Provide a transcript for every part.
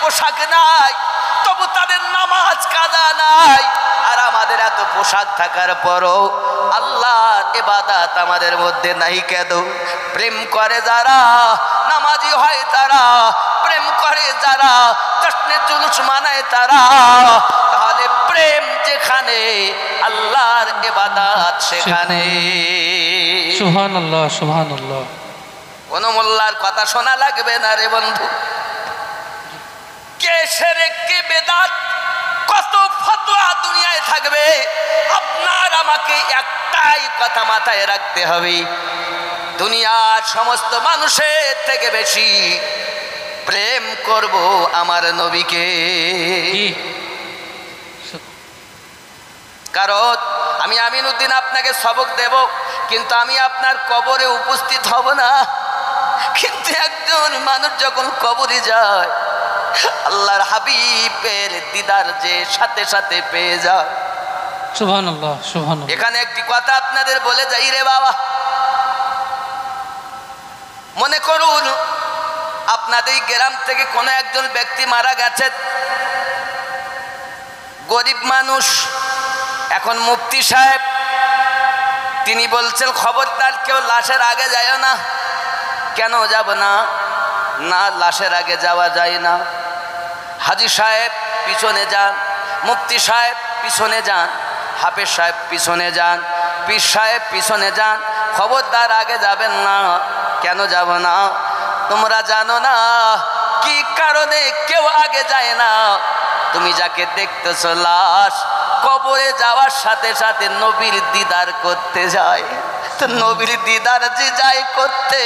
পোশাক নাই, তবু তাদের নামাজ কাজা নাই। আর আমাদের এত পোশাক থাকার পরও আল্লাহর ইবাদত আমাদের মধ্যে নাই কেন? প্রেম করে যারা নামাজি হয় তারা, প্রেম করে যারা জশ্নে জুলুস মানায় তারা। তাহলে প্রেম যেখানে আল্লাহর ইবাদত সেখানে। সুবহানাল্লাহ, সুবহানাল্লাহ। কোন মোল্লার কথা শোনা লাগবে না রে বন্ধু। কে শিরক কে বেদাত, কত ফতোয়া দুনিয়ায় থাকবে, আপনার আমাকে একটাই কথা মাথায় রাখতে হবে, দুনিয়ার সমস্ত মানুষের থেকে বেশি প্রেম করব আমার নবীকে। কারণ আমি আমিনউদ্দিন আপনাকে সবক দেব, কিন্তু আমি আপনার কবরে উপস্থিত হব না। কিন্তু একজন মানুষ যখন কবরে যায়, আল্লাহর হাবিবের দিদার যে সাথে সাথে পেয়ে যায়। সুবহানাল্লাহ, সুবহানাল্লাহ। এখানে একটি কথা আপনাদের বলে যাই রে বাবা, মনে করুন আপনাদের গ্রাম থেকে কোনো একজন ব্যক্তি মারা গেছে, গরিব মানুষ। এখন মুফতি সাহেব তিনি বলছেন খবরদার কেউ লাশের আগে যায় না। কেন যাব না? না, লাশের আগে যাওয়া যায় না। হাজী সাহেব পিছনে যান, মুফতি সাহেব পিছনে যান, হাফেজ সাহেব পিছনে যান, পীর সাহেব পিছনে যান, খবরদার আগে যাবেন না। কেন যাব না? তোমরা জানো না কি কারণে কেউ আগে যায় না? তুমি যাকে দেখতেছো লাশ, কবরে যাওয়ার সাথে সাথে নবীর দিদার করতে যায়। তো নবীর দিদার যে যায় করতে,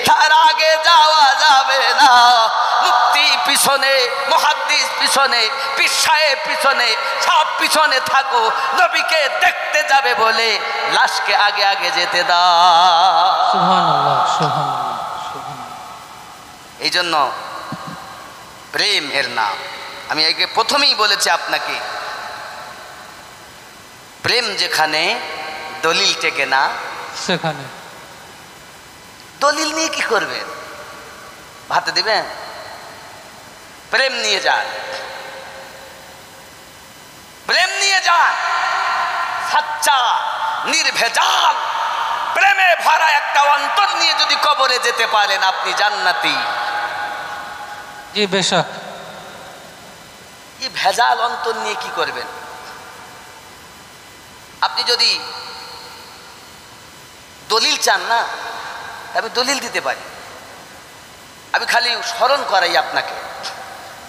তার আগে যাওয়া যাবে না। মুফতি পিছনে, মুহাদ্দিস পিছনে, পীর সাহেব পিছনে, সব পিছনে থাকো, নবীকে দেখতে যাবে বলে লাশকে আগে আগে যেতে দাও। সুবহানাল্লাহ, সুবহানাল্লাহ, সুবহানাল্লাহ। এই জন্য প্রেম এর নাম। আমি একে প্রথমেই বলেছি আপনাকে, প্রেম যেখানে দলিল টেকে না সেখানে। দলিল নিয়ে কি করবেন? ভাতে দিবেন? প্রেম নিয়ে যান, প্রেম নিয়ে যান। সাচ্চা নির্ভেজাল প্রেমে ভরা একটা অন্তর নিয়ে যদি কবরে যেতে পারেন, আপনি জান্নাতি। জি বেশক। এই ভেজাল অন্তর নিয়ে কি করবেন? আপনি যদি দলিল চান না, আমি দলিল দিতে পারি। আমি খালি স্মরণ করাই আপনাকে,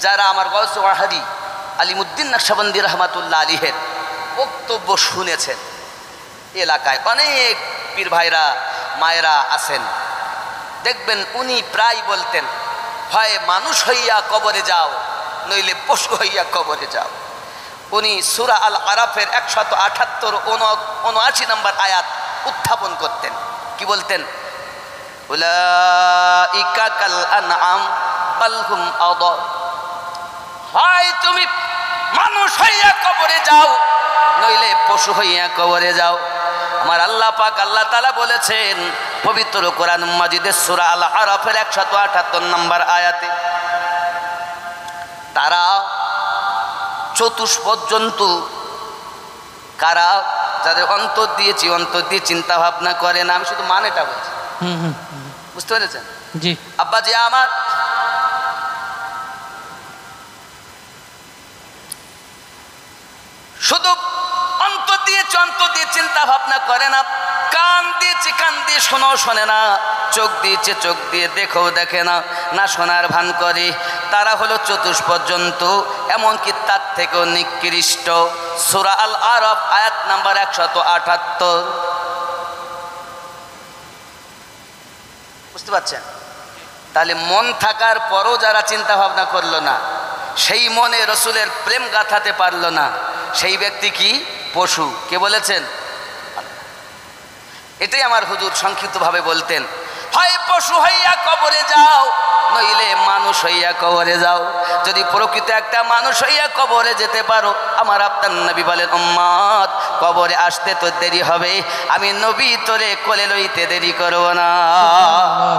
যারা আমার গৌস ওয়াহাদি আলিমুদ্দিন নকশবন্দি রহমাতুল্লাহ আলাইহির বক্তব্য শুনেছেন, এলাকায় অনেক পীর ভাইরা মায়েরা আছেন, দেখবেন উনি প্রায় বলতেন, হয় মানুষ হইয়া কবরে যাও, নইলে পশু হইয়া কবরে যাও। উনি সূরা আল আরাফের 178 নম্বর আয়াত উত্থাপন করতেন। কি বলতেন? উলাইকা কাল আনআম বাল হুম আযাল। হয় তুমি মানুষ হইয়া কবরে যাও, নইলে পশু হইয়া কবরে যাও। আমার আল্লাহ পাক আল্লাহ তাআলা বলেছেন পবিত্র কোরআন মাজিদের সূরা আল আরাফের 178 নম্বর আয়াতে, তারা চতুষ্পদ জন্তু কারা? যাদের অন্তর দিয়েছি, অন্তর দিয়ে চিন্তা ভাবনা করে না। আমি শুধু মানেটা বলছি, বুঝতে পেরেছেন? জি। আব্বাজি আমার, শুধু অন্তর দিয়েছি, অন্তর দিয়ে চিন্তা ভাবনা করে না। কান দিয়েছি, কান দিয়ে শোনাও শোনে না। চোখ দিয়েছে, চোখ দিয়ে দেখেও দেখে না, না শোনার ভান করে। তারা হলো চতুষ্পদ জন্তু, এমনকি তার থেকেও নিকৃষ্ট। সূরা আল আরাফ আয়াত নাম্বার 178। বুঝতে পারছেন? তাহলে মন থাকার পরও যারা চিন্তা ভাবনা করলো না, সেই মনে রসুলের প্রেম গাঁথাতে পারলো না, সেই ব্যক্তি কি? পশু। কে বলেছেন? এটাই আমার হুজুর সংক্ষিপ্তভাবে বলতেন, হয় পশু হইয়া কবরে যাও, নইলে মানুষ হইয়া কবরে যাও। যদি প্রকৃত একটা মানুষ হইয়া কবরে যেতে পারো, আমার আপনার নবী বলেন, উম্মত কবরে আসতে তো দেরি হবে, আমি নবী তোরে কোলে লইতে দেরি করব না।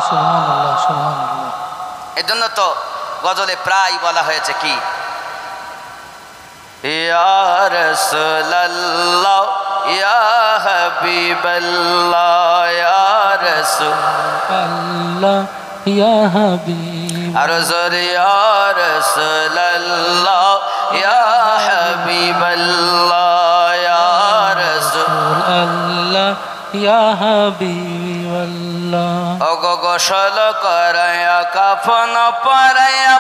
সুবহানাল্লাহ, সুবহানাল্লাহ। এজন্য তো গজলে প্রায় বলা হয়েছে কি, ইয়া রাসূলুল্লাহ ইয়া হাবিবাল্লাহ ইয়া রাসূল আল্লাহ ইয়া হাবিব আর জোরে ইয়া রাসূলুল্লাহ ইয়া হাবিবাল্লাহ ইয়া রাসূল আল্লাহ ইয়া হাবিবাল্লাহ। ওগো গোসল করায়া কাফন পরায়া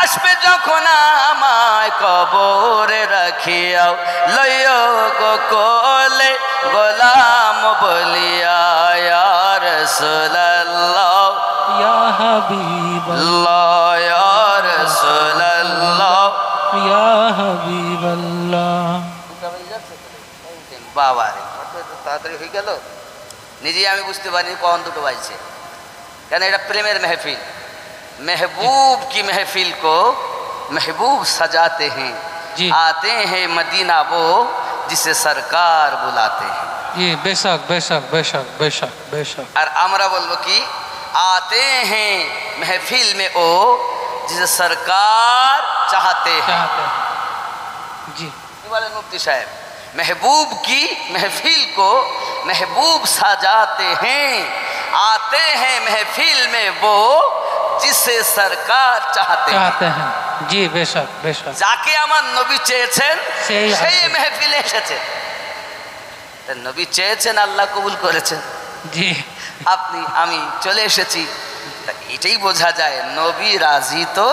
আসবে যখন আমায় কবরে রাখিয়াও, লইও গো কোলে গোলাম বলিয়া ইয়া রাসূলুল্লাহ ইয়া হাবিবাল্লাহ আল্লাহ ইয়া রাসূলুল্লাহ। ইয়া হাবিবাল্লাহ। বাবা রে কত তাড়াতাড়ি হয়ে গেল, নিজেই আমি বুঝতে পারিনি কখন দুটো বাজছে। কেন এটা প্রেমের महफिल, महबूब की महफिल को महबूब सजाते हैं, जी। आते हैं मदीना वो जिसे सरकार बुलाते हैं। জি বেশক বেশক বেশক বেশক বেশক। और আমরা বলবো কি, आते हैं महफिल में वो जिसे सरकार चाहते हैं। চাহতে हैं। জি वाले मुफ्ती साहब महबूब की महफिल को महबूब सजाते हैं, आते हैं महफिल में वो जिसे सरकार चाहते हैं। চাহতে हैं। জি বেশক বেশক। যাকে আমার নবী চেয়েছেন সেই সেই আসবে। মেহফিলে এসেছেন। তা নবী চেয়েছেন, আল্লাহ কবুল করেছেন, জি আপনি আমি চলে এসেছি। তা এটাই বোঝা যায় নবী রাজি তো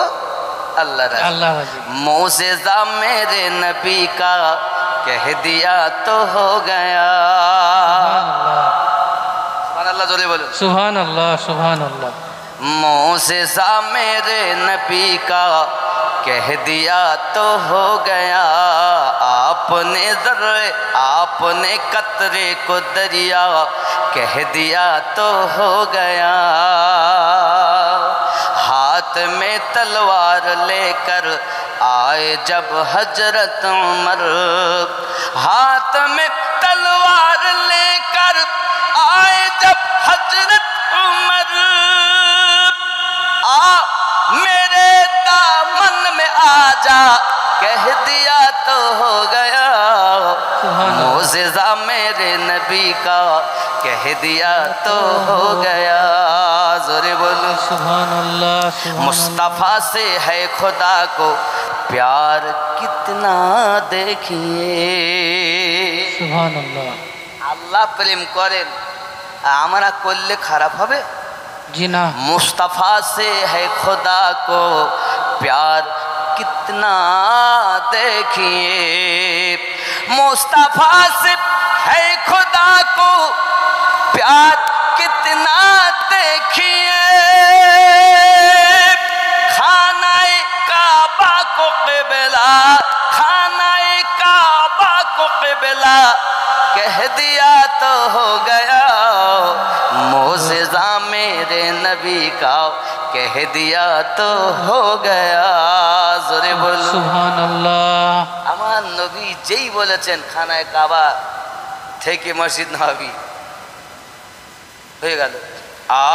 अल्लाह राजी। আল্লাহ রাজি। मोज़ेज़ा मेरे नबी का कह दिया तो हो गया। सुभान अल्लाह जोरे बोलो। সুবহানাল্লাহ সুবহানাল্লাহ। मोज़ेज़ा मेरे नबी का कह दिया तो हो गया, आपने ज़र्रे आपने कतरे को दरिया कह दिया तो हो गया। हाथ में तलवार लेकर आए जब हजरत उमर, हाथ में तलवार लेकर आए जब हजरत उमर, आ मेरे दामन में आजा कह दिया तो हो गया। मोज़ेज़ा मेरे नबी का कह दिया तो हो गया। जोरे बोलो সুবহানাল্লাহ সুবহানাল্লাহ। मुस्तफ़ा से है खुदा को प्यार कितना देखिए। সুবহানাল্লাহ। আল্লাহ প্রেম করেন, আমরা করলে খারাপ হবে? জি না। मुस्तफ़ा से है खुदा को प्यार कितना देखिए, मुस्तफ़ा से है खुदा को प्यार कितना देखिए। खानाए काबा को क़िबला, खानाए काबा को क़िबला कह दिया तो हो गया। मोज़ेज़ा मेरे नबी का कह दिया तो हो गया। जोरे बोलो সুবহানাল্লাহ। আমার নবী যেই বলেছেন খানায় কাবা থেকে মসজিদ নববী হয়ে গেল।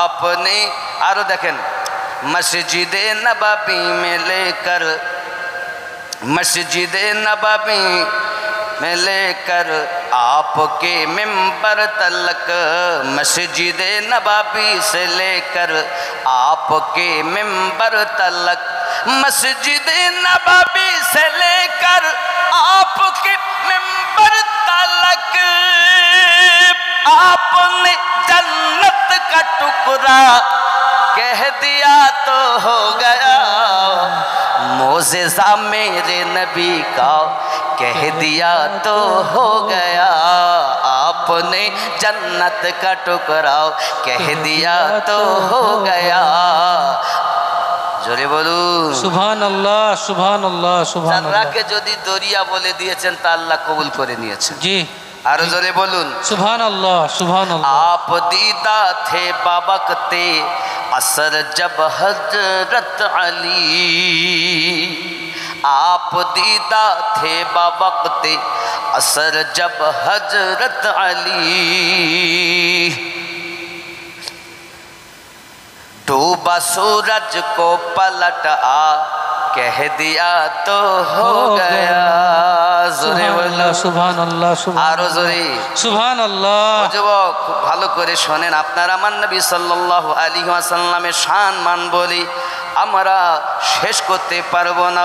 আপনি আরো দেখেন, মসজিদে নববী में लेकर, मस्जिद नबवी में लेकर आपके मिंबर तलक, मस्जिद नबवी से लेकर आपके मिंबर तलक, मस्जिद नबवी से लेकर आपके मिंबर तलक, आपने जन्नत का टुकड़ा कह दिया तो हो गया। मोज़ेज़ा मेरे नबी का कह दिया तो हो गया। आपने जन्नत का टुकड़ा कह दिया तो हो गया। जोरे बोलूं সুবহানাল্লাহ সুবহানাল্লাহ সুবহানাল্লাহ। জান্নাতকে যদি দরিয়া বলে দিয়েছেন তা আল্লাহ কবুল করে নিয়েছেন। জি আরো জোরে বলুন সুবহানাল্লাহ সুবহানাল্লাহ। आप दीदा थे बाबकते असर जब हजरत अली, आप दीदा थे बाबकते असर जब हजरत अली। डूबा सूरज को पलट आ कह दिया तो हो गया। জোরে বলো সুবহানাল্লাহ আরো জোরে সুবহানাল্লাহ। যুবক খুব ভালো করে শোনেন, আপনারা আমার নবী সাল্লাল্লাহু আলাইহি ওয়াসাল্লামের শান মান বলি আমরা শেষ করতে পারবো না।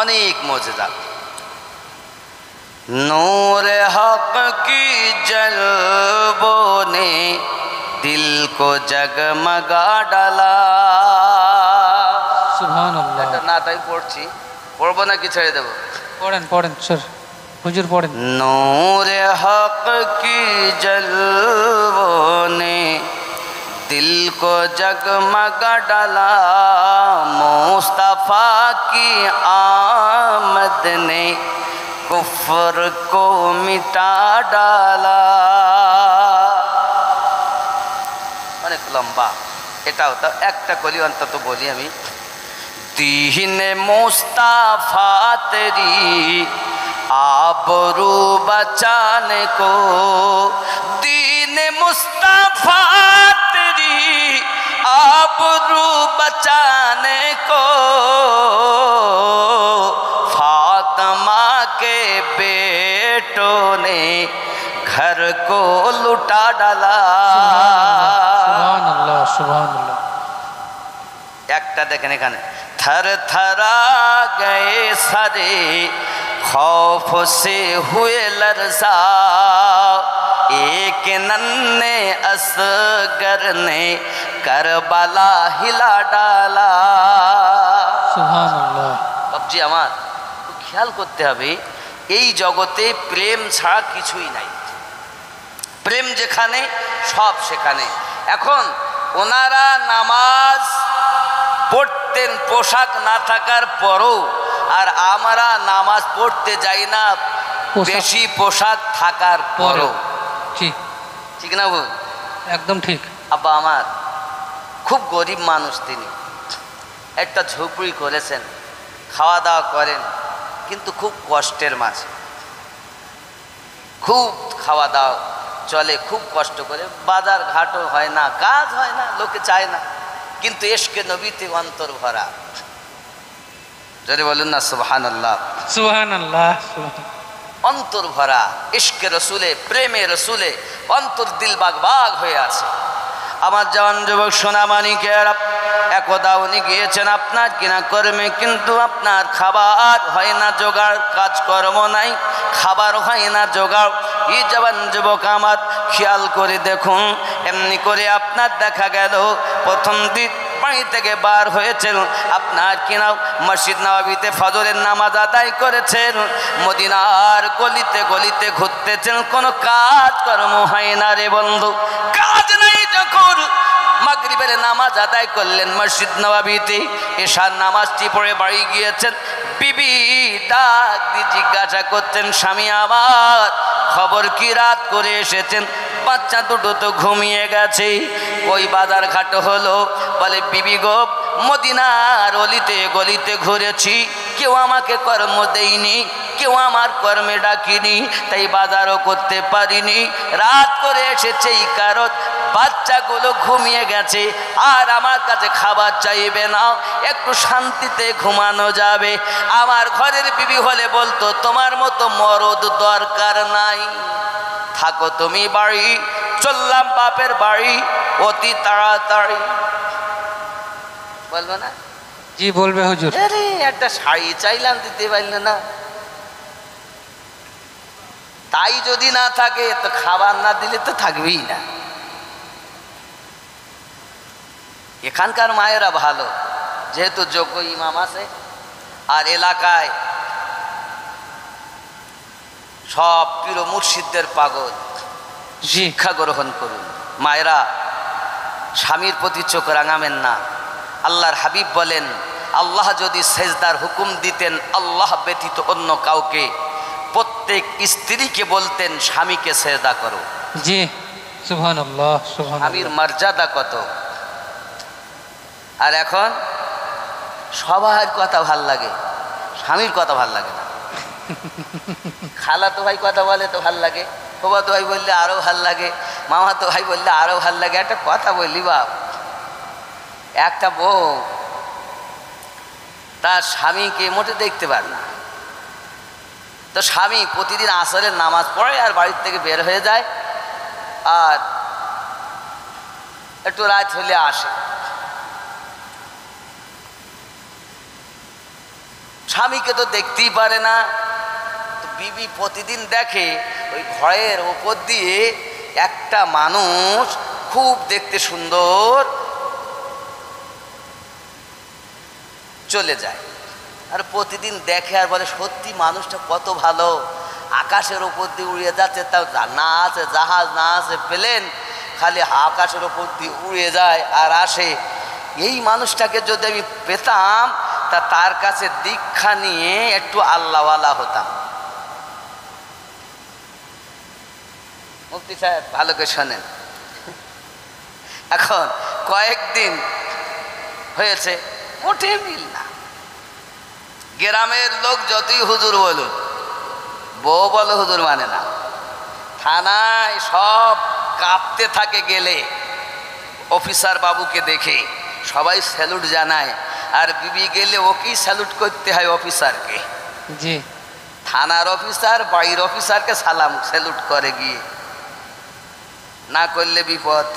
অনেক মুজিজা। नूर हक की जलबों ने दिल को जगमगा डाला। সুবহানাল্লাহ। এটা না তাই পড়ছি, পড়বো নাকি ছেড়ে দেবো? পড়েন পড়েন স্যার, হুজুর পড়েন। नूर हक की जलबों ने दिल को जगमगा डाला। मुस्तफा की आमद ने कुफर को मिटा डाला। অনেক লম্বা, এটাও তো একটা কলি অন্তত বলি আমি। दीन मुस्तफा तेरी आबरू बचाने को, दीन मुस्तफा तेरी आबरू बचाने को फातिमा के बेटों ने घर को लुटा डाला। সুবহানাল্লাহ সুবহানাল্লাহ। একটা দেখেন এখানে, थर थरा गए सारे खौफ से हुए लरसा, एक नन्हे असगर ने करबला हिला डाला। সুবহানাল্লাহ। বাবজি আমার খুব খেয়াল করতে হবে, এই জগতে প্রেম ছাড়া কিছুই নাই। প্রেম যেখানে সব সেখানে। এখন ওনারা নামাজ পড়তেন পোশাক না থাকার পরও, আর আমরা নামাজ পড়তে যাই না বেশি পোশাক থাকার পরও। ঠিক ঠিক না বল? একদম ঠিক। আব্বা আমার খুব গরিব মানুষ, তিনি একটা ঝুপড়ি করেছেন, খাওয়া দাওয়া করেন, কিন্তু খুব কষ্টের মাঝে, খুব খাওয়া দাওয়া চলে খুব কষ্ট করে, বাজার ঘাটও হয় না, কাজ হয় না, লোকে চায় না, কিন্তু এশকে নবীতে অন্তর ভরা। যদি বলুন না সুবহানাল্লাহ সুবহানাল্লাহ। অন্তর ভরা ইশকে রসুলে, প্রেমে রসুলে অন্তর দিল বাগ বাগ হয়ে আছে। আমার জওয়ান যুবক সোনামানিকেরা, একদা উনি গিয়েছেন আপনার কিনা কর্মে, কিন্তু আপনার খাবার হয় না জোগাড়, কাজকর্ম নাই, খাবার হয় না জোগাড়। এই জওয়ান যুবক আমার খেয়াল করে দেখুন, এমনি করে আপনার দেখা গেল প্রথম দিন বাড়ি থেকে বার হয়েছেন, আপনার কিনা মসজিদ নববীতে ফজরের নামাজ আদায় করেছেন, মদিনার গলিতে গলিতে ঘুরতেছেন, কোনো কাজ কর্ম হয় না রে বন্ধু। কাজ নাই যখন মাগরিবের নামাজ আদায় করলেন মসজিদ নববীতে, এশার নামাজটি পড়ে বাড়ি গিয়েছেন, বিবি ডাক দিয়ে জিজ্ঞাসা করতেন, স্বামী আমার খবর কি, রাত করে এসেছেন, বাচ্চা দুটো তো ঘুমিয়ে গেছে, ওই বাজার ঘাট হলো? বলে বিবি গো, মদিনার অলিতে গলিতে ঘুরেছি, কেউ আমাকে কর্ম দেয়নি, কেউ আমার কর্মে ডাকিনি, তাই বাজারও করতে পারিনি, রাত করে এসেছে এই কারণ বাচ্চাগুলো ঘুমিয়ে গেছে, আর আমার কাছে খাবার চাইবে না, একটু শান্তিতে ঘুমানো যাবে। আমার ঘরের বিবি হলে বলতো, তোমার মতো মরদ দরকার নাই, থাকো তুমি বাড়ি, চললাম বাপের বাড়ি অতি তাড়াতাড়ি। বলবো না? জি বলবে হুজুর। আরে একটা শাড়ি চাইলাম, দিতে পারলে না, তাই যদি না থাকে তো খাবার না দিলে তো থাকবেই না। এখানকার মায়েরা ভালো, যেহেতু যোগ্য ইমাম আছে, আর এলাকায় সব পীর মুর্শিদদের পাগল, শিক্ষা গ্রহণ করুন। মায়েরা স্বামীর প্রতি চোখ রাঙাবেন না। আল্লাহর হাবিব বলেন, আল্লাহ যদি সেজদার হুকুম দিতেন আল্লাহ ব্যতীত অন্য কাউকে, প্রত্যেক স্ত্রীকে বলতেন স্বামীকে সেজদা করো। জি সুবহানাল্লাহ সুবহানাল্লাহ। স্বামীর মর্যাদা কত! আর এখন সবার কথা ভাল লাগে, স্বামীর কথা ভাল লাগে না। খালাতো ভাই কথা বলে তো ভাল লাগে, বাবাতো ভাই বললে আরও ভাল লাগে, মামাতো ভাই বললে আরও ভাল লাগে। একটা কথা বললি বাপ, একটা বউ তার স্বামীকে মোটে দেখতে পারে না। তো স্বামী প্রতিদিন আসরের নামাজ পড়ে আর বাড়ির থেকে বের হয়ে যায়, আর একটু রাত হলে আসে। স্বামীকে তো দেখতেই পারে না। তো বিবি প্রতিদিন দেখে ওই ঘরের ওপর দিয়ে একটা মানুষ খুব দেখতে সুন্দর চলে যায়। আর প্রতিদিন দেখে আর বলে সত্যি মানুষটা কত ভালো, আকাশের ওপর দিয়ে উড়িয়ে যাচ্ছে, তাও না আছে জাহাজ না আছে প্লেন, খালি আকাশের ওপর দিয়ে উড়ে যায় আর আসে। এই মানুষটাকে যদি আমি পেতাম তা তার কাছে দীক্ষা নিয়ে একটু আল্লাহওয়ালা হতাম। মুফতি সাহেব ভালো করে শোনেন। এখন কয়েকদিন হয়েছে, মোটে মিল না। গ্রামের লোক যতই হুজুর বলুন, বউ বলো হুজুর মানে না। থানায় সব কাঁপতে থাকে গেলে অফিসার বাবুকে দেখে, সবাই স্যালুট জানায়, আর বিবি গেলে ওকেই স্যালুট করতে হয় অফিসারকে। জি। থানার অফিসার বাড়ির অফিসারকে সালাম স্যালুট করে গিয়ে, না করলে বিপদ।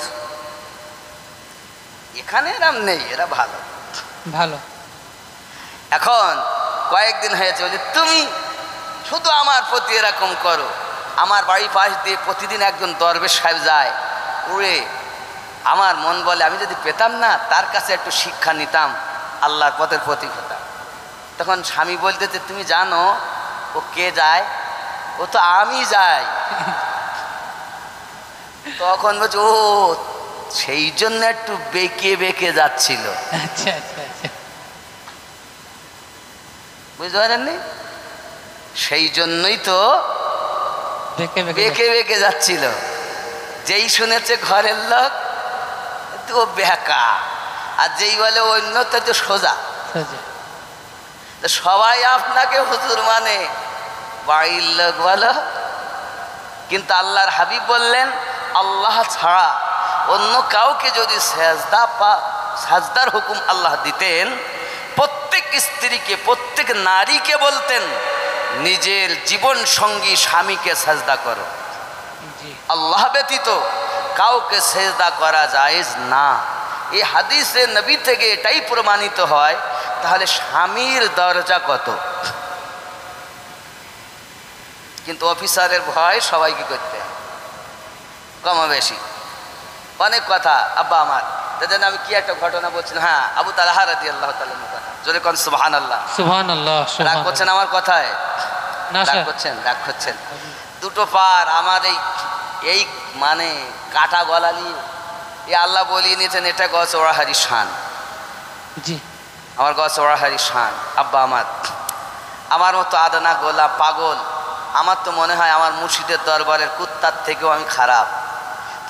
এখানে এরম নেই, এরা ভালো ভালো। এখন কয়েকদিন হয়েছে, বলি তুমি শুধু আমার প্রতি এরকম করো। আমার বাড়ির পাশ দিয়ে প্রতিদিন একজন দরবেশ সাহেব যায় উড়ে। আমার মন বলে আমি যদি পেতাম না, তার কাছে একটু শিক্ষা নিতাম, আল্লাহর পথের প্রতীক হতাম। তখন স্বামী বলতেছে তুমি জানো ও কে যায়? ও তো আমি যাই। তখন বলছে ও সেই জন্য একটু বেঁকে বেঁকে যাচ্ছিল। আচ্ছা আচ্ছা আচ্ছা। বুঝতে পারেননি? সেই জন্যই তো বেঁকে বেঁকে বেঁকে যাচ্ছিল। যেই শুনেছে ঘরের লোক তো বেঁকা, আর যেই বলে অন্য তো সোজা। তো সবাই আপনাকে হুজুর মানে, বাড়ির লোক বলো। কিন্তু আল্লাহর হাবিব বললেন আল্লাহ ছাড়া অন্য কাউকে যদি সাজদার হুকুম আল্লাহ দিতেন, প্রত্যেক স্ত্রীকে প্রত্যেক নারীকে বলতেন নিজের জীবন সঙ্গী স্বামীকে সাজদা করো। আল্লাহ ব্যতীত কাউকে সেজদা করা জায়েজ না। এই হাদিসে নবী থেকে এটাই প্রমাণিত হয়। তাহলে স্বামীর দরজা কত! কিন্তু অফিসারের ভয় সবাইকে করতে হয়, কম বেশি অনেক কথা। আব্বা আমার তাদের আমি কি একটা ঘটনা বলছিলাম, হ্যাঁ আবু তালহা রাদিয়াল্লাহু তাআলা কথা, জোরে কোন সুবহানাল্লাহ। সুবহানাল্লাহ। রাগ করছেন আমার কথায়? না রাগ করছেন, রাগ করছেন। দুটো পার আমার এই মানে কাটা গলা নিয়ে এই আল্লাহ বলিয়ে নিয়েছেন, এটা গছ ওড়াহারি শান। জি। আমার গছ ওড়াহারি শান। আব্বা আমার মতো আদনা গোলা পাগল, আমার তো মনে হয় আমার মুর্শিদের দরবারের কুত্তার থেকেও আমি খারাপ।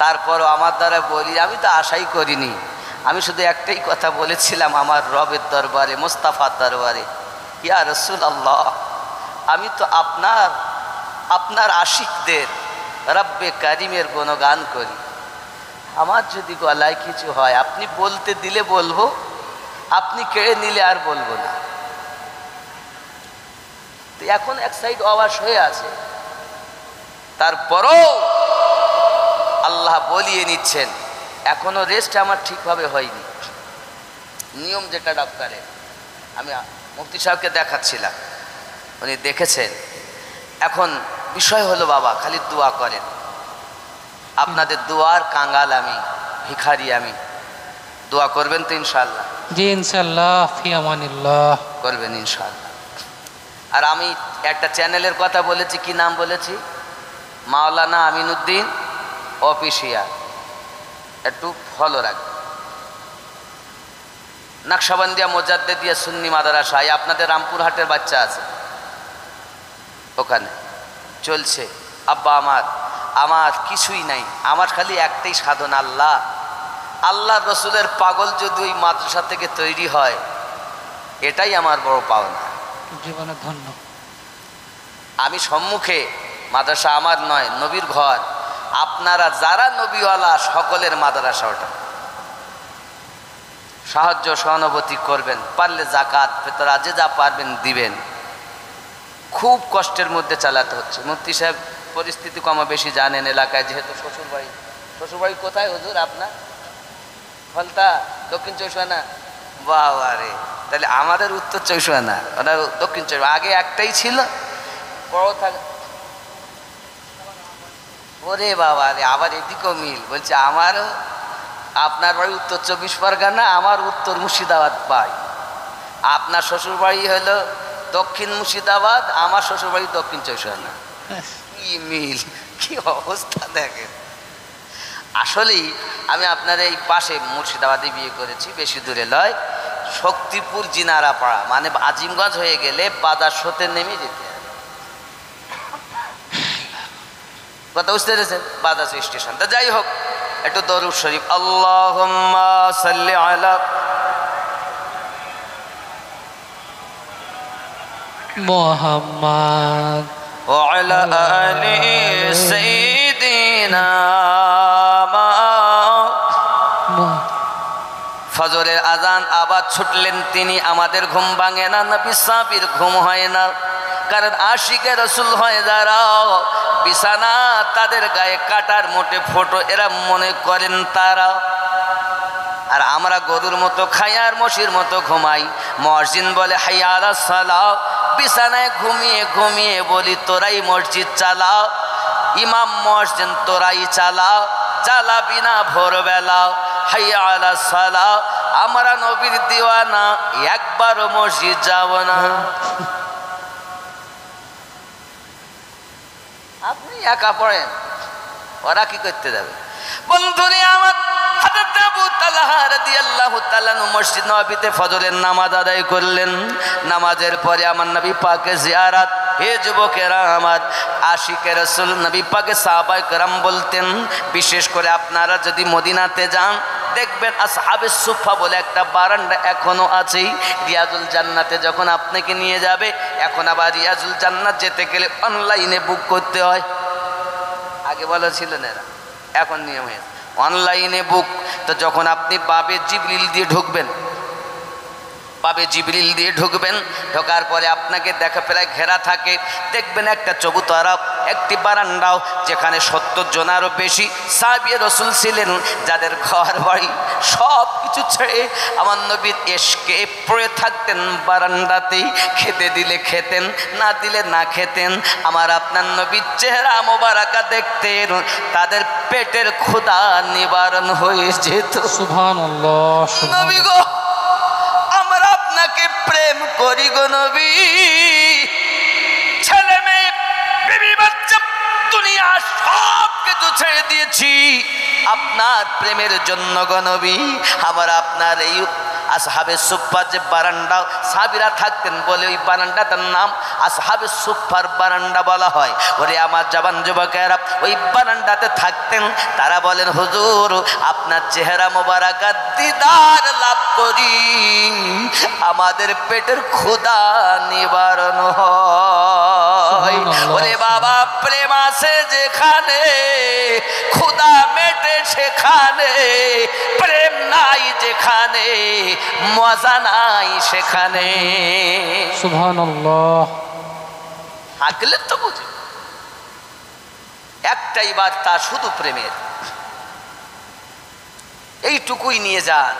তারপরও আমার দ্বারা বলি, আমি তো আশাই করিনি। আমি শুধু একটাই কথা বলেছিলাম আমার রবের দরবারে, মোস্তাফার দরবারে, ইয়া রাসূলুল্লাহ, আমি তো আপনার আশিকদের রব্বে কারিমের গুণগান করি। আমার যদি গলায় কিছু হয় আপনি বলতে দিলে বলবো, আপনি কেড়ে নিলে আর বলবো না। তো এখন এক সাইড অবাস হয়ে আছে, তারপরও আল্লাহ বলিয়ে নিচ্ছেন। এখনো রেস্ট আমার ঠিকভাবে হয়নি। নিয়ম যেটা ডক্টরের, আমি মুফতি সাহেবকে দেখাচ্ছিলাম, উনি দেখেছেন। এখন বিষয় হলো বাবা খালি দোয়া করেন। আপনাদের দোয়ার কাঙ্গাল আমি, ভিখারি আমি। দোয়া করবেন তো ইনশাআল্লাহ? জি ইনশাআল্লাহ, ফি আমানিল্লাহ। করবেন ইনশাআল্লাহ। আর আমি একটা চ্যানেলের কথা বলেছি, কি নাম বলেছি? মাওলানা আমিনুদ্দিন অফিসিয়াল, একটু ফলো রাখবেন। নকশবন্দিয়া মোজাদ্দেদিয়া সুন্নি মাদ্রাসা, আপনাদের রামপুরহাটের বাচ্চা আছে, ওখানে চলছে। আব্বা আমার কিছুই নাই, আমার খালি একটাই সাধন, আল্লাহ রসুলের পাগল যদি ওই মাদ্রাসা থেকে তৈরি হয়, এটাই আমার বড় পাওনা। জীবনে ধন্য। আমি সম্মুখে, মাদ্রাসা আমার নয়, নবীর ঘর। আপনারা যারা নবীওয়ালা সকলের মাদ্রাসা ওটা, সাহায্য সহানুভূতি করবেন, পারলে জাকাত ফেতরা যে যা পারবেন দিবেন। খুব কষ্টের মধ্যে চালাতে হচ্ছে। মুফতি সাহেব পরিস্থিতি কম বেশি জানেন এলাকায়, যেহেতু শ্বশুরবাড়ি কোথায় হুজুর আপনার? ফলতা, দক্ষিণ চৌষানা। বাবা রে, তাহলে আমাদের উত্তর চৌষানা, ওটা দক্ষিণ চৌষানা। আগে একটাই ছিল, বড় থাক। ওরে বাবা রে, আবার এদিকেও মিল। বলছে আমারও, আপনার বাড়ি উত্তর 24 পরগনা, আমার উত্তর মুর্শিদাবাদ পাই। আপনার শ্বশুরবাড়ি হলো দক্ষিণ মুর্শিদাবাদ, আমার শ্বশুরবাড়ি দক্ষিণ চৌষানা। কি মিল, কি অবস্থা দেখেন। আসলেই আমি আপনার এই পাশে মুর্শিদাবাদে বিয়ে করেছি, বেশি দূরে নয়, শক্তিপুর জিনারাপাড়া, মানে আজিমগঞ্জ হয়ে গেলে বাজার সোতে নেমে যেতে হবে। কথা বুঝতে পেরেছেন? বাজার স্টেশন। তা যাই হোক, একটু দরুদ শরীফ। আল্লাহুম্মা সাল্লি আলা মুহাম্মদ ওয়া আলা আলি সাইয়্যিদিনা। ফজরের আজান আবার ছুটলেন তিনি, আমাদের ঘুম ভাঙে না, নবী সাহাবীর ঘুম হয় না। কারণ আশিকে রসুল হয় যারা, বিছানা তাদের গায়ে কাটার মোটে ফোটো, এরা মনে করেন তারা। আর আমরা গরুর মতো খাই আর মশির মতো ঘুমাই। মুয়াজ্জিন বলে হাইয়া আলাস সালাহ, বিছানায় ঘুমিয়ে ঘুমিয়ে বলি তোরাই মসজিদ চালাও। ইমাম মুয়াজ্জিন তোরাই চালাও, চালাবি না ভোরবেলা। হাইয়া আলাস সালাহ, আমরা নবীর দিওয়ানা, একবারও মসজিদ যাব না। আপনি একা পড়েন, ওরা কি করতে যাবে? বন্ধুরে আমার, হযরত আবু তালহা রাদিয়াল্লাহু তাআলা মসজিদ নববীতে ফজরের নামাজ আদায় করলেন। নামাজের পরে আমার নবী পাকের জিয়ারত। হে যুবকেরা আমার, আশিকে রাসূল নবী পাকের সাহাবায়ে কেরাম বলতেন, বিশেষ করে আপনারা যদি মদিনাতে যান দেখবেন আসহাবে সুফা বলে একটা বারান্দা এখনো আছেই। রিয়াজুল জান্নাতে যখন আপনাকে নিয়ে যাবে, এখন আবার রিয়াজুল জান্নাত যেতে গেলে অনলাইনে বুক করতে হয়। আগে বলা ছিল না, এখন নিয়ম হয়েছে অনলাইনে বুক। তো যখন আপনি বাবে জিবরিল দিয়ে ঢুকবেন, ঢোকার পরে আপনাকে দেখা প্রায় ঘেরা থাকে, দেখবেন একটা চবুতরা, একটি বারান্দাও, যেখানে 70 জনেরও বেশি সাহাবী রাসূল ছিলেন, যাদের ঘর বাড়ি সব কিছু ছেড়ে আমার নবীর ইশকে পড়ে থাকতেন বারান্দাতেই। খেতে দিলে খেতেন, না দিলে না খেতেন। আমার আপনার নবীর চেহারা মোবারকা দেখতেন, তাদের পেটের ক্ষুধা নিবারণ হয়ে যেত। সুবহানাল্লাহ, নবী গো, আমরা আপনাকে প্রেম করি গো নবী। ছেলে মেয়ে, বিবি বাচ্চা, দুনিয়া সব কিছু ছেড়ে দিয়েছি আপনার প্রেমের জন্য গো নবী। আমার আপনার এই আসহাবে সুফফার যে বারান্দা সাহাবীরা থাকতেন বলে ওই বারান্দাটার নাম আসহাবে সুফফার বারান্দা বলা হয়। ওরে আমার জওয়ান যুবকেরা ওই বারান্দাতে থাকতেন। তারা বলেন হুজুর, আপনার চেহারা মোবারকা দিদার লাভ করি, আমাদের পেটের ক্ষুধা নিবারণ হয়। ওরে বাবা, প্রেম আছে যেখানে ক্ষুধা মেটে সেখানে, প্রেম নাই যেখানে মজা নাই সেখানে। সুবহানাল্লাহ। থাকলে তো বুঝি একটাই বার্তা, শুধু প্রেমের। এইটুকুই নিয়ে যান।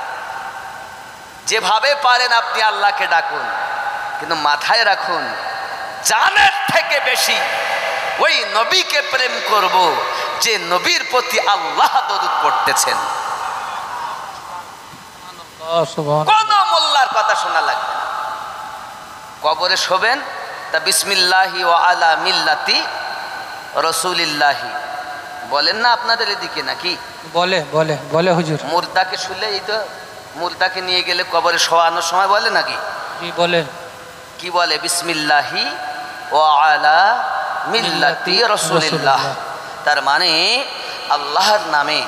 যেভাবে পারেন আপনি আল্লাহকে ডাকুন, কিন্তু মাথায় রাখুন জানের থেকে বেশি ওই নবীকে প্রেম করব যে নবীর প্রতি আল্লাহ দরুদ পড়তেছেন। কোন মোল্লার কথা শোনা লাগবে না। কবরে শোবেন তা বিসমিল্লাহি ওয়া আলা মিল্লাতি রাসূলিল্লাহি বলেন না আপনাদের এদিকে নাকি? বলে বলে বলে হুজুর। মুর্দাকে শুলে, এই তো মুর্দাকে নিয়ে গেলে কবরে শোয়ানোর সময় বলে নাকি? বলে। কি বলে? বিসমিল্লাহি ওয়া আলা মিল্লাতি রাসূলিল্লাহ। তার মানে আল্লাহর নামে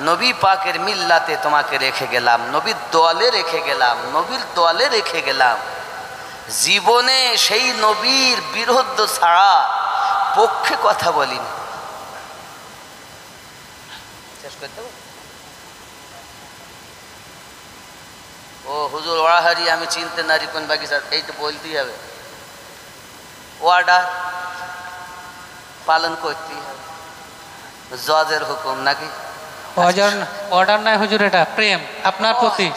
নবী পাকের মিল্লাতে তোমাকে রেখে গেলাম, নবীর দোয়ালে রেখে গেলাম, নবীর দোয়ালে রেখে গেলাম। জীবনে সেই নবীর বিরুদ্ধ ছাড়া পক্ষে কথা বলিনি। শেষ করতে ও হুজুর ওয়াহারি আমি চিনতে নারী কোন বাগিচা, এই তো বলতেই হবে, অর্ডার পালন করতেই হবে, জজের হুকুম নাকি? অর্ডার নাই হুজুর, এটা প্রেম আপনার প্রতি।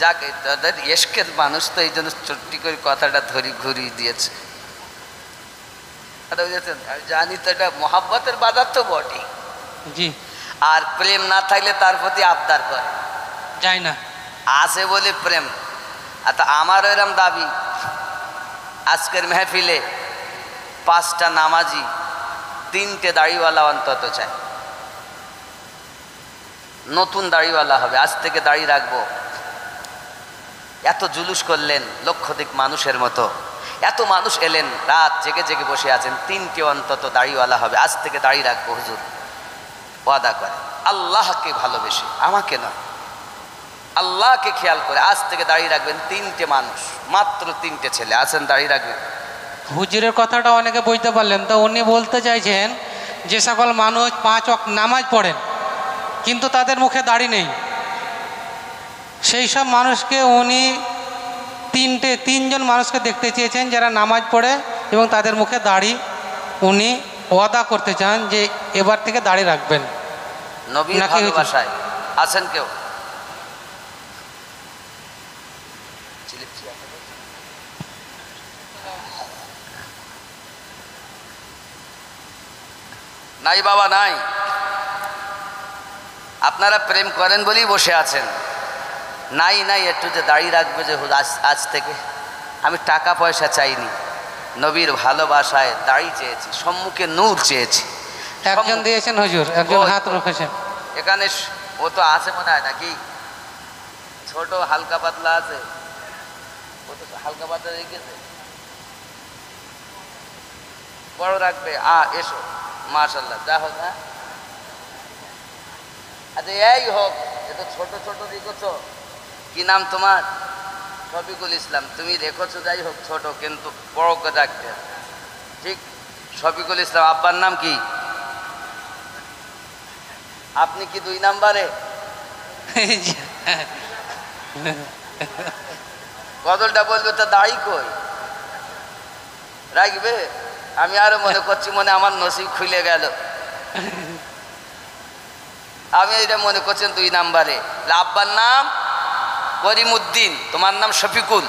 যাকে তাদের এশকের মানুষ তো এই জন্য চট্টি করে কথাটা ঘুরিয়ে দিয়েছে। বুঝেছেন, আমি জানি তো এটা মহাব্বতের বাজার তো বটে। জি। আর প্রেম না থাকলে তার প্রতি আবদার করে যাই না, আছে বলে প্রেম। আর তা আমার এরম দাবি, আজকের মেহফিলে 5টা নামাজি 3টে দাড়িওয়ালা অন্তত চাই, নতুন দাড়িওয়ালা হবে, আজ থেকে দাড়ি রাখবো। এত জুলুস করলেন লক্ষাধিক মানুষের মতো, এত মানুষ এলেন, রাত জেগে জেগে বসে আছেন, 3টে অন্তত দাড়িওয়ালা হবে, আজ থেকে দাড়ি রাখবো হুজুর। ওয়াদা করে আল্লাহকে ভালোবেসে, আমাকে নয়, আল্লাহকে খেয়াল করে আজ থেকে দাড়ি রাখবেন। 3টে মানুষ, মাত্র 3টে ছেলে আছেন, দাড়ি রাখবেন। হুজুরের কথাটা অনেকে বুঝতে পারলেন, তো উনি বলতে চাইছেন যে সকল মানুষ 5 ওয়াক্ত নামাজ পড়েন কিন্তু তাদের মুখে দাড়ি নেই, সেই সব মানুষকে উনি 3জন মানুষকে দেখতে চেয়েছেন যারা নামাজ পড়ে এবং তাদের মুখে দাড়ি, উনি ওয়াদা করতে চান যে এবার থেকে দাড়ি রাখবেন। নবীর নাকি হুজুর? ভালোবাসায় আছেন কেউ? নাই বাবা নাই, আপনারা প্রেম করেন বলেই বসে আছেন। নাই নাই, একটু যে দাড়ি রাখবে যে আজ থেকে। আমি টাকা পয়সা চাইনি, নবীর ভালোবাসায় দাড়ি চেয়েছি, সম্মুখে নূর চেয়েছি। একজন দিয়েছেন হুজুর, একজন হাত রেখেছেন এখানে। ও তো আছে মনে হয় নাকি, ছোট হালকা পাতলা আছে, ও তো হালকা পাতলা রেখেছে, বড় রাখবে। এসো, মাশাল্লাহ, যা হোক। হ্যাঁ, আচ্ছা এই হোক, এ তো ছোট ছোট রেখেছো। কি নাম তোমার? শফিকুল ইসলাম। তুমি রেখেছো, যাই হোক ছোট, কিন্তু বড় করে রাখতে। ঠিক, শফিকুল ইসলাম। আব্বার নাম কি? আপনি কি 2 নাম্বারে? গজলটা বলবে তো দাড়ি কই রাখবে? আমি আরো মনে করছি মনে আমার নসিব খুলে গেল। আমি এটা মনে করছেন 2 নাম্বারে। আব্বার নাম করিমউদ্দিন, তোমার নাম শফিকুল।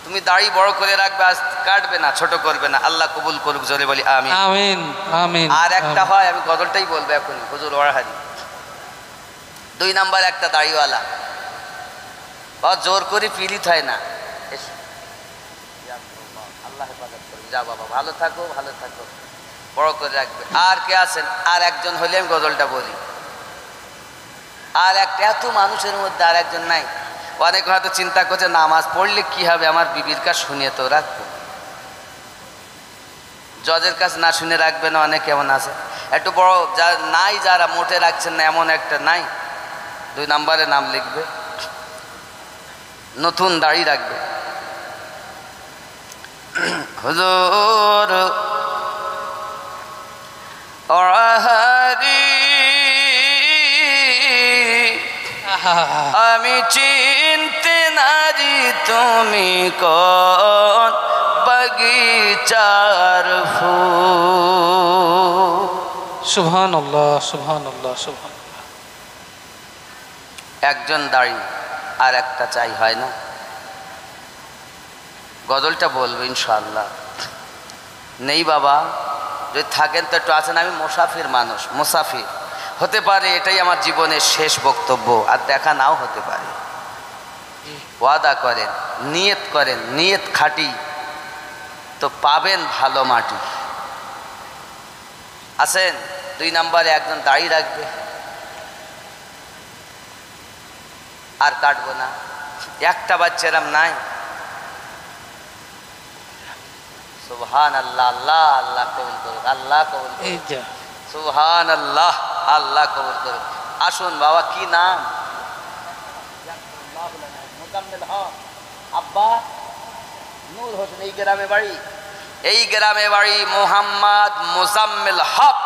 তুমি দাড়ি বড় করে রাখবে, আজ কাটবে না, ছোট করবে না। আল্লাহ কবুল করুক, জোরে বলি আমিন। আমিন আমিন। আর একটা হয়, আমি গজলটাই বলবো এখন, হুজুর ওয়াহারি। 2 নাম্বার একটা দাড়িওয়ালা, জোর করে পীড়িত হয় না। আল্লাহ হেফাজত করুন। যা বাবা, ভালো থাকো, ভালো থাকো, বড় করে রাখবে। আর কে আছেন? আর একজন হলে আমি গজলটা বলি। আর একটা, এত মানুষের মধ্যে আর একজন নাই। অনেক হয়তো চিন্তা করছে নামাজ পড়লে কি হবে, আমার বিবির কাছে শুনিয়ে তো রাখবো, জজের কাছে না শুনে রাখবে না। অনেক এমন আছে একটু বড়, যা নাই, যারা মোটে রাখছেন না, এমন একটা নাই, 2 নাম্বারে নাম লিখবে, নতুন দাড়ি রাখবে। হুজুর ওয়াহারি, আমি চিনতে নারি তুমি কোন বাগিচার ফুল। সুবহানাল্লাহ সুবহানাল্লাহ সুবহানাল্লাহ। একজন দাড়ি আর একটা চাই, হয় না? গজলটা বলবো ইনশাআল্লাহ। নেই বাবা, যদি থাকেন তো একটু আছেন। আমি মুসাফির মানুষ, মুসাফির হতে পারে, এটাই আমার জীবনের শেষ বক্তব্য, আর দেখা নাও হতে পারে। ওয়াদা করেন, নিয়ত করেন, নিয়ত খাঁটি তো পাবেন ভালো মাটি। আছেন? 2 নাম্বারে একজন দাড়ি রাখবে, আর কাটবো না। একটা বাচ্চারাম নাই? সুবহানাল্লাহ, আল্লাহ আল্লাহ কবুল করুক, আল্লাহ কবুল করুক, সুবহানাল্লাহ, আল্লাহ কবুল করুক। আসুন বাবা, কি নাম? আব্বা নূর হোসেন। এই গ্রামে বাড়ি, এই গ্রামে বাড়ি মোহাম্মদ মোজাম্মেল হক।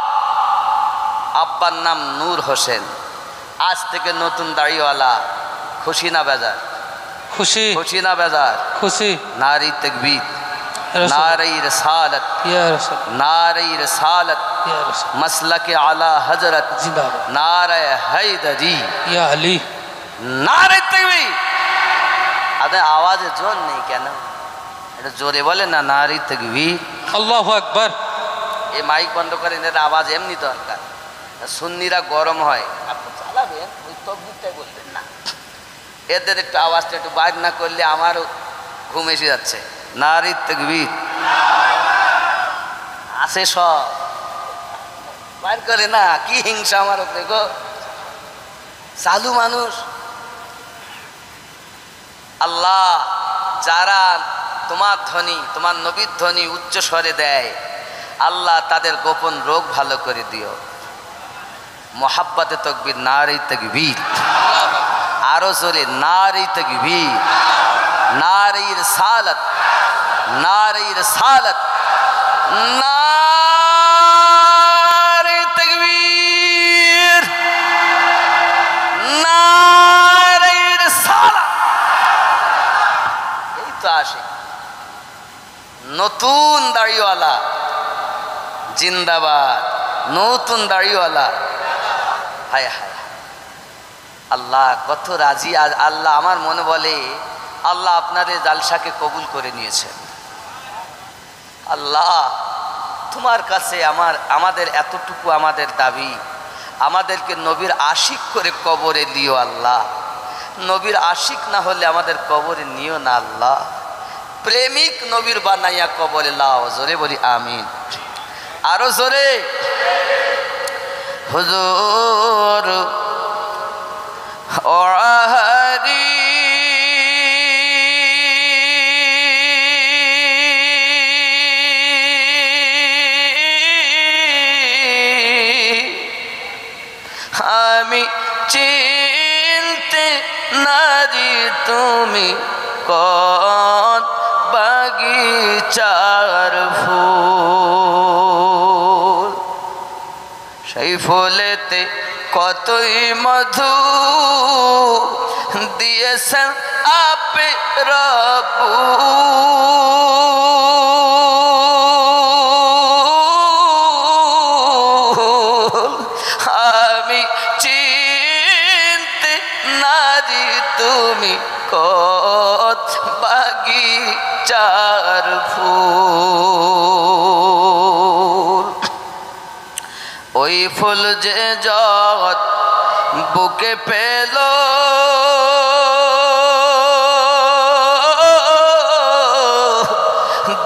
আব্বার নাম নূর হোসেন। আজ থেকে নতুন দাড়িওয়ালা, খুশি না বেজার? খুশি খুশি না বেজার? খুশি। নারী তাকবীর, রাসূল। নারী রিসালাত, ইয়া রাসূল, নারী রিসালাত, ইয়া রাসূল। মাসলাকে আলা হযরত, জিন্দাবাদ। নারে হায়দারি, ইয়া আলী। নারী তাকবীর। আরে আওয়াজে জোর নেই কেন? এটা জোরে বলে না, নারী তাকবীর। আল্লাহু আকবার। এই মাইক বন্ধ করেন, এর আওয়াজ এমনি দরকার। সুন্নিরা গরম হয়, আপনি চালাবেন, ওই তকবীরটাই বলবেন না। এদের একটু আওয়াজটা একটু বাইর না করলে আমারও ঘুম এসে যাচ্ছে। নারী তাকবীর আছে সব বাইর করে না, কি হিংসা আমার উপরে গো। চালু মানুষ। আল্লাহ যারা তোমার ধ্বনি, তোমার নবীর ধ্বনি উচ্চ স্বরে দেয়, আল্লাহ তাদের গোপন রোগ ভালো করে দিও। মোহাব্বতে তকবীর, নারী তাকবীর। আরো জোরে নারী তাকবীর, নারী রিসালাত, নারী রিসালাত, নারী তাকবীর, নারী রিসালাত। এই তো আসে নতুন দাড়িওয়ালা জিন্দাবাদ, নতুন দাড়িওয়ালা। হায় হায় আল্লাহ কত রাজি। আল্লাহ আমার মনে বলে, আল্লাহ আপনাদের জালসাকে কবুল করে নিয়েছেন। আল্লাহ তোমার কাছে আমাদের এতটুকু আমাদের দাবি, আমাদেরকে নবীর আশিক করে কবরে দিও আল্লাহ। নবীর আশিক না হলে আমাদের কবরে নিও না আল্লাহ। প্রেমিক নবীর বানাইয়া কবরে লাও। জোরে বলি আমিন। আরো জোরে। হুজুর ওয়াহারি আমি চিনতে নারি তুমি কোন বাগিচার ফুল, সেই ফুলেতে কতই মধু দিয়েছেন আপে রব্বুল। আমি চিনতে নারি তুমি কত বাগিচার ফুল। ওই ফুল যে জগৎ বুকে পেল,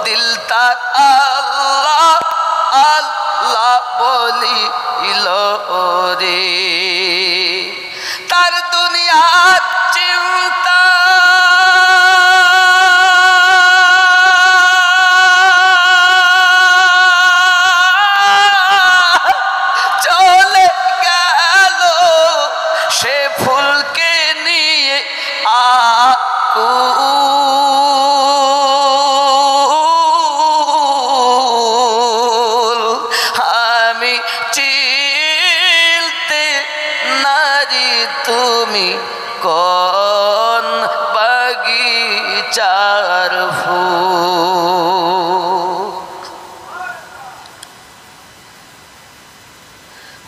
দিল তার আল্লাহ আল্লাহ বলিল রে। তার দুনিয়ার চিন্তা চলে গেল সে ফুলকে নিয়ে আকুল। আমি চিনতে নারি তুমি কোন বাগিচার ফুল।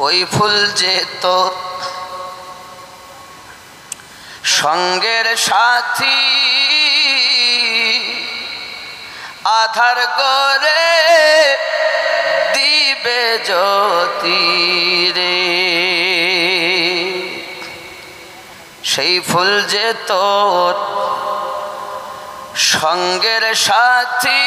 ওই ফুল যে তোর সঙ্গের সাথী, আধার করে দিবে জ্যোতি রে। সেই ফুল যে তোর সঙ্গের সাথী,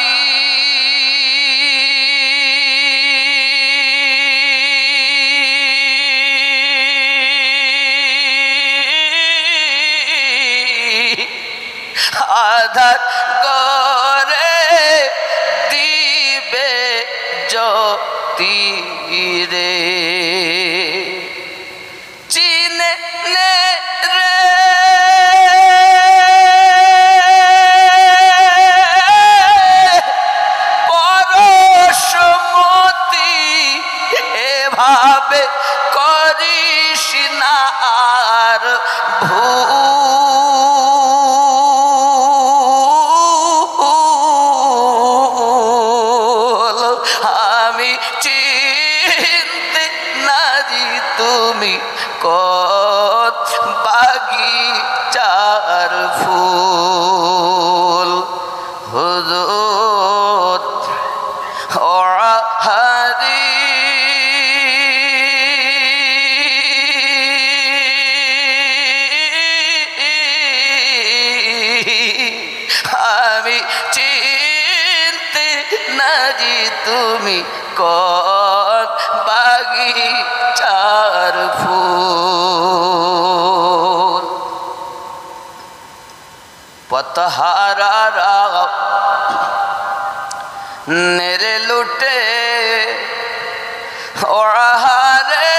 আধার করে দিবে জ্যোতি রে। চিনে নে রে পরশমতি, এভাবে করিস না আর ভুল। চিনতে না জি তুমি কোন বাগিচার ফুল। পথহারারা নেরে লুটে ওড়াহারে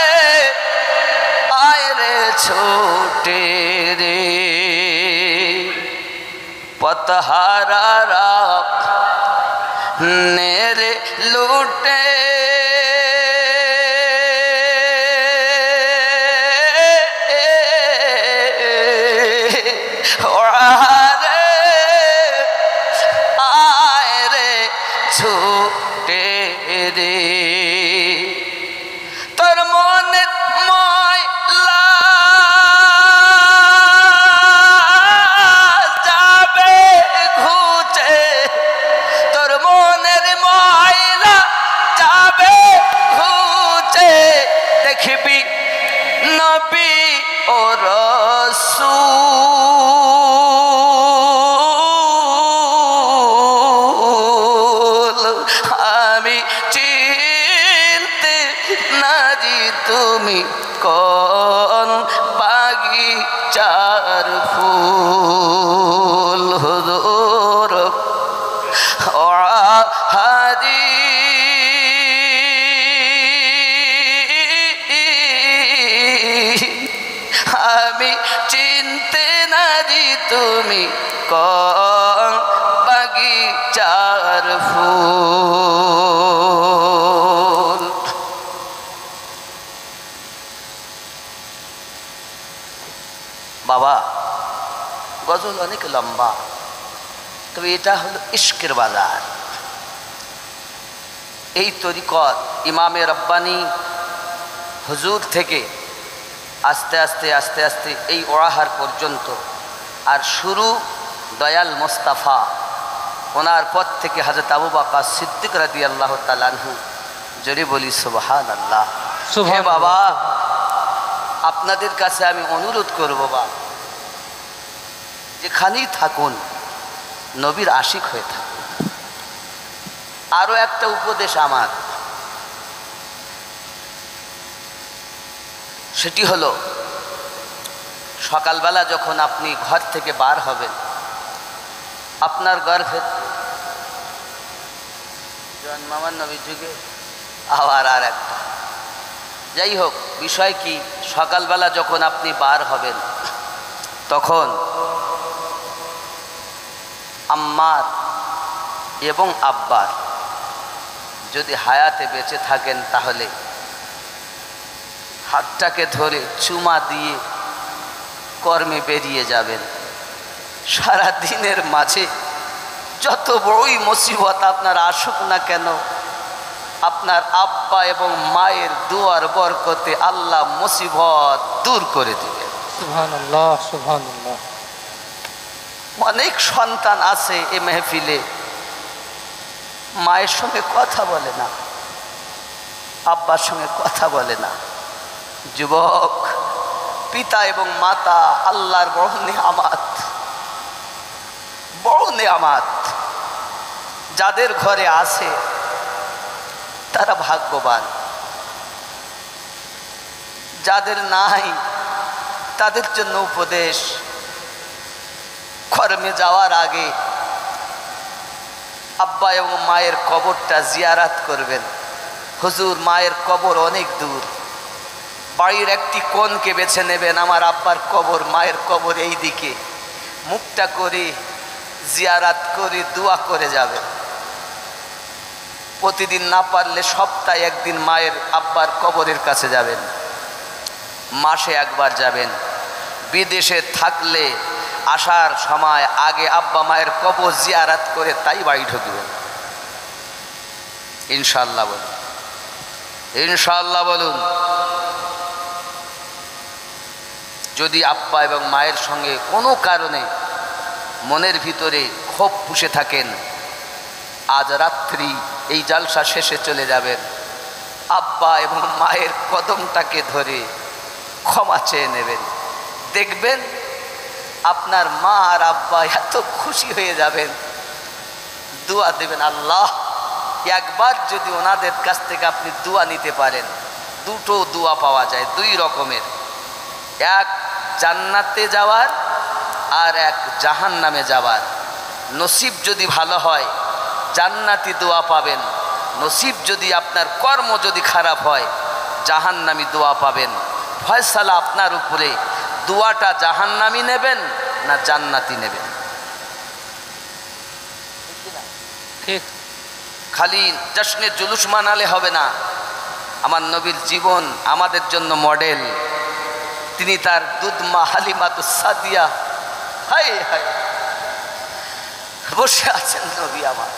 আয় রে ছোটে রে। পথহারারা নেরে লুটে ওড়াহারে আয় রে ছোটে রে। তোর মনে ময়লা যাবে ঘুচে, তোর মনের ময়লা যাবে ঘুচে, দেখবি নবী ও রাসূল। আমি চিনতে না জি তুমি কোন বাগিচার ফুল। হুজুর হাজি আমি চিনতে না জি তুমি কোন বাগিচার ফুল। বাবা গজল অনেক লম্বা, তবে এটা হলো ইশকের বাজার। এই তরিকত ইমামে রব্বানি হুজুর থেকে আস্তে আস্তে আস্তে আস্তে এই ওয়াহার পর্যন্ত, আর শুরু দয়াল মোস্তাফা, ওনার পর থেকে হযরত আবু বকর সিদ্দিক রাদিয়াল্লাহু তাআলা আনহু। যদি বলি সুবহানাল্লাহ। হে বাবা, আপনাদের কাছে আমি অনুরোধ করব বাবা, যেখানেই থাকুন নবীর আশিক হয়ে থাকুন। আরও একটা উপদেশ আমার, সেটি হলো সকালবেলা যখন আপনি ঘর থেকে বার হবেন, আপনার গর্ভে জন্মাবার নবীর যুগে আবার আর একটা, যাই হোক বিষয় কি, সকালবেলা যখন আপনি বার হবেন তখন আম্মার এবং আব্বার যদি হায়াতে বেঁচে থাকেন তাহলে হাতটাকে ধরে চুমা দিয়ে কর্মে বেরিয়ে যাবেন। সারা দিনের মাঝে যত বড়ই মুসিবত আপনার আসুক না কেন, আপনার আব্বা এবং মায়ের দুয়ার বরকতে আল্লাহ মুসিবত দূর করে দিবেন। সুবহানাল্লাহ, সুবহানাল্লাহ। অনেক সন্তান আছে এ মেহফিলে মায়ের সঙ্গে কথা বলে না, আব্বার সঙ্গে কথা বলে না। যুবক, পিতা এবং মাতা আল্লাহর বড় নেয়ামত, বড় নেয়ামত। যাদের ঘরে আছে তারা ভাগ্যবান, যাদের নাই তাদের জন্য উপদেশ, কর্মে যাওয়ার আগে আব্বা এবং মায়ের কবরটা জিয়ারাত করবেন। হুজুর মায়ের কবর অনেক দূর, বাড়ির একটি কোণকে বেছে নেবেন, আমার আব্বার কবর মায়ের কবর এই দিকে, মুখটা করে জিয়ারাত করে দোয়া করে যাবেন। প্রতিদিন না পারলে সপ্তাহে একদিন মায়ের আব্বার কবরের কাছে যাবেন, মাসে একবার যাবেন। বিদেশে থাকলে আসার সময় আগে আব্বা মায়ের কবর জিয়ারাত করে তাই বাড়ি ঢুকবেন। ইনশাআল্লাহ বলুন, ইনশাআল্লাহ বলুন। যদি আব্বা এবং মায়ের সঙ্গে কোনো কারণে মনের ভিতরে ক্ষোভ পুষে থাকেন, আজ রাত্রি এই জালসা শেষে চলে যাবেন, আব্বা এবং মায়ের কদমটাকে ধরে ক্ষমা চেয়ে নেবেন। দেখবেন আপনার মা আর আব্বা এত খুশি হয়ে যাবেন, দোয়া দেবেন। আল্লাহ, একবার যদি ওনাদের কাছ থেকে আপনি দোয়া নিতে পারেন, দুটো দোয়া পাওয়া যায়, দুই রকমের, এক জান্নাতে যাওয়ার আর এক জাহান্নামে যাওয়ার। নসিব যদি ভালো হয় জান্নাতি দোয়া পাবেন, নসিব যদি আপনার কর্ম যদি খারাপ হয় জাহান্নামী দোয়া পাবেন। ফয়সালা আপনার উপরে, দোয়াটা জাহান্নামী নেবেন না জান্নাতি নেবেন। ঠিক। খালি জশ্নে জুলুস মানালে হবে না। আমার নবীর জীবন আমাদের জন্য মডেল। তিনি তার দুধ মা হালিমাতুস সাদিয়া, হাই হাই, বসে আছেন নবী আমার,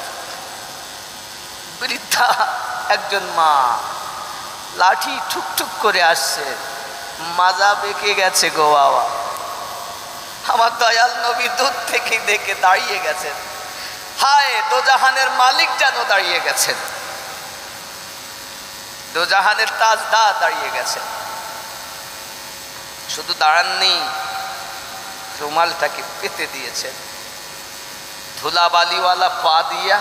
বৃদ্ধা একজন মা, লাঠি ঠুকঠুক করে আসছে, মাজা বেঁকে গেছে গো বাবা। আমার দয়াল নবী দূর থেকে দেখে দাঁড়িয়ে গেছেন, হায় দোজাহানের মালিক যেন দাঁড়িয়ে গেছেন, দোজাহানের তাজদার দাঁড়িয়ে গেছেন। শুধু দাঁড়াননি, রুমালটাকে পেতে দিয়েছেন, ধুলাবালিওয়ালা পা দিয়া,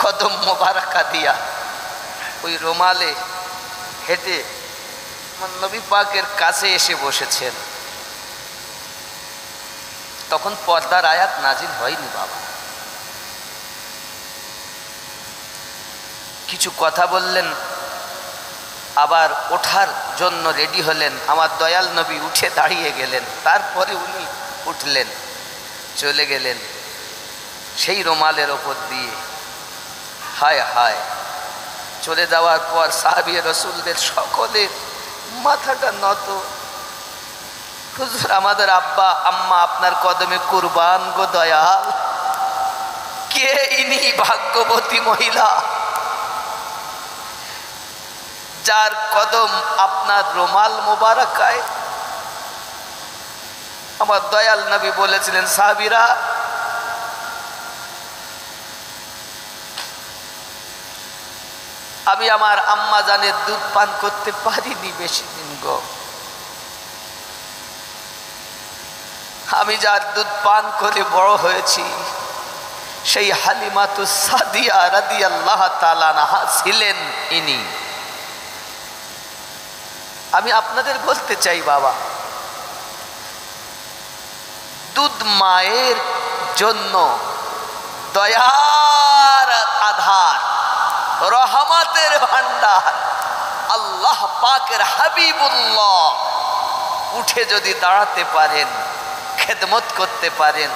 কদম মোবারকা দিয়া ওই রুমালে হেঁটে নবী পাকের কাছে এসে বসেছেন। তখন পর্দার আয়াত নাজিল হয়নি বাবা। কিছু কথা বললেন, আবার ওঠার জন্য রেডি হলেন। আমার দয়াল নবী উঠে দাঁড়িয়ে গেলেন, তারপরে উনি উঠলেন, চলে গেলেন সেই রুমালের ওপর দিয়ে। হায় হায়, চলে যাওয়ার পর সাহাবী রাসূলদের সকলের মাথাটা নত। হুজুর, আমাদের আব্বা আম্মা আপনার কদমে কুরবান গো দয়াল। কে ইনি ভাগ্যবতী মহিলা যার কদম আপনার রুমাল মোবারকায়? আমার দয়াল নবী বলেছিলেন, সাহাবীরা, আমি আমার আম্মা জানের দুধ পান করতে পারিনি বেশি দিন গো। আমি যার দুধ পান করে বড় হয়েছি সেই হালিমাতুস সাদিয়া রাদিয়াল্লাহু তাআলা আনহা ছিলেন ইনি। আমি আপনাদের বলতে চাই বাবা, দুধ মায়ের জন্য দয়ার আধার, রহমতের ভান্ডার, আল্লাহ পাকের হাবিবুল্লাহ উঠে যদি দাঁড়াতে পারেন, খেদমত করতে পারেন,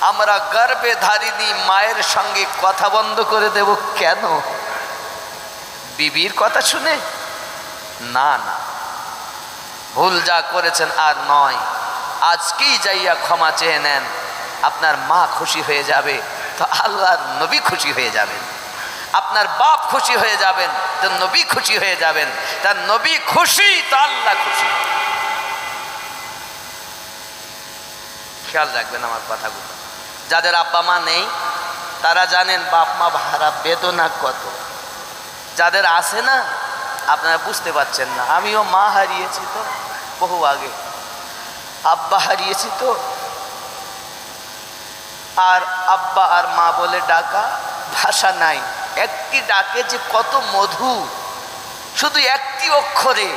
আমরা গর্ভে ধারিনী মায়ের সঙ্গে কথা বন্ধ করে দেব কেন? বিবির কথা শুনে? না না, ভুল যা করেছেন আর নয়, আজকেই যাইয়া ক্ষমা চেয়ে নেন, আপনার মা খুশি হয়ে যাবে তো আল্লাহর নবী খুশি হয়ে যাবেন, আপনার বাপ খুশি হয়ে যাবেন তো নবী খুশি হয়ে যাবেন, তার নবী খুশি তো আল্লাহ খুশি। খেয়াল রাখবেন আমার কথাগুলো। যাদের আব্বা মা নেই তারা জানেন বাপ মা হারা বেদনা কত। যাদের আছে না, আপনারা বুঝতে পারছেন না। আমিও মা হারিয়েছি তো বহু আগে, আব্বা হারিয়েছি তো, আর আব্বা আর মা বলে ডাকা ভাষা নাই। একটি ডাকে যে কত মধু, শুধু একটি অক্ষরে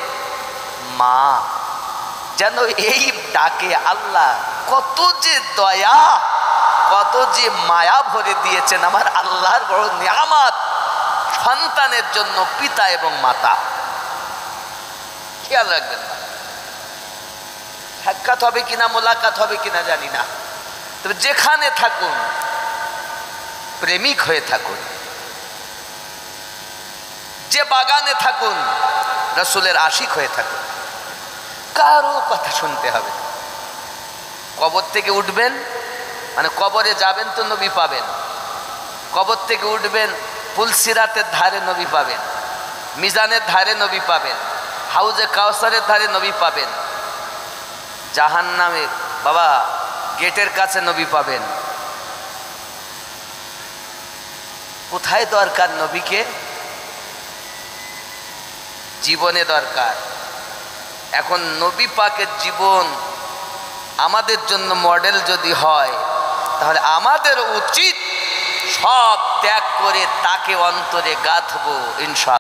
মা, যেন এই ডাকে আল্লাহ কত যে দয়া, কত যে মায়া ভরে দিয়েছেন। আমার আল্লাহর বড় নিয়ামত সন্তানের জন্য পিতা এবং মাতা। খেয়াল রাখবেন, সাক্ষাৎ হবে কিনা, মোলাকাত হবে কিনা জানি না, তবে যেখানে থাকুন প্রেমিক হয়ে থাকুন, যে বাগানে থাকুন রাসূলের আশিক হয়ে থাকুন। কারো কথা শুনতে হবে। কবর থেকে উঠবেন মানে কবরে যাবেন তো নবী পাবেন, কবর থেকে উঠবেন পুলসিরাতের ধারে নবী পাবেন, মিজানের ধারে নবী পাবেন, হাউজে কাউসারের ধারে নবী পাবেন, জাহান্নামের বাবা গেটের কাছে নবী পাবেন। কোথায় দরকার নবীকে? জীবনে দরকার। এখন নবী পাকের জীবন আমাদের জন্য মডেল যদি হয়, তাহলে আমাদের উচিত সব ত্যাগ করে তাকে অন্তরে গাঁথবো ইনশাআল্লাহ।